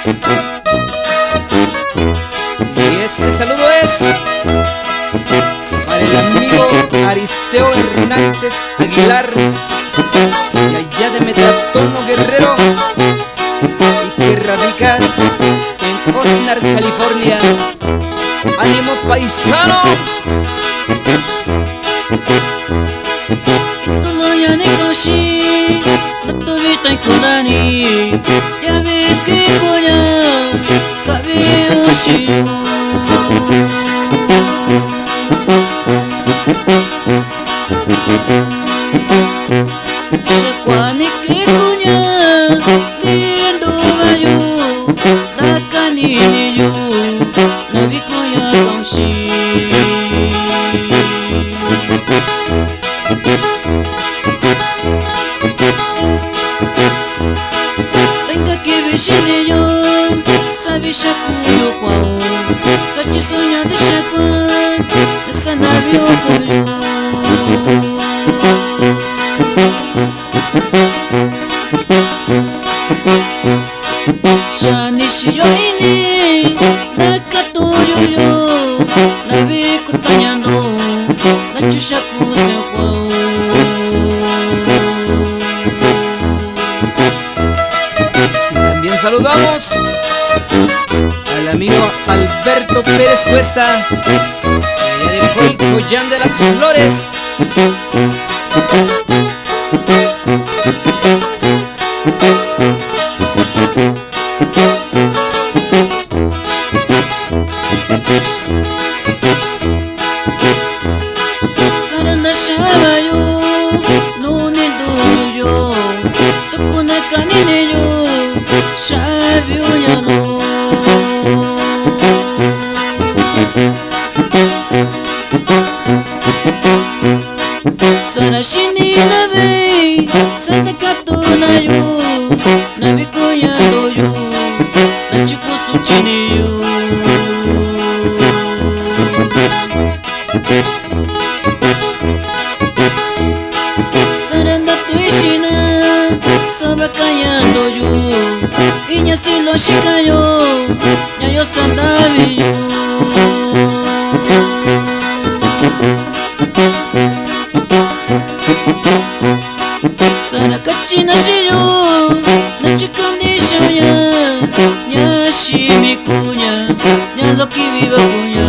Y este saludo es para el amigo Aristeo Hernández Aguilar, de allá de Metatono, Guerrero, y que radica en Oxnard, California. ¡Ánimo, paisano! Tenga que vestir yo, sabe chacuyo qual, só te sonha de chacuan, essa nave ocorreu. Shanishi yo ini, nakatoyo yo, nabi kutanyano, na chushaku seu qual. Saludamos al amigo Alberto Pérez Huesa, que ya dejó el Collán de las Flores. Saranda Shabayo, no ne do yo, tokuna kanine yo. Shabyunyano Sarashini nabe Sanakatuna yo Nabikoyado yo Nachukusu chini yo Saranda tuishina Sabakayando yo Inya silo shikayo Nyayo sandabi yo Sarakachina shiyo Nachukandi shaya Nyashimi kunya Nyazoki viva kunya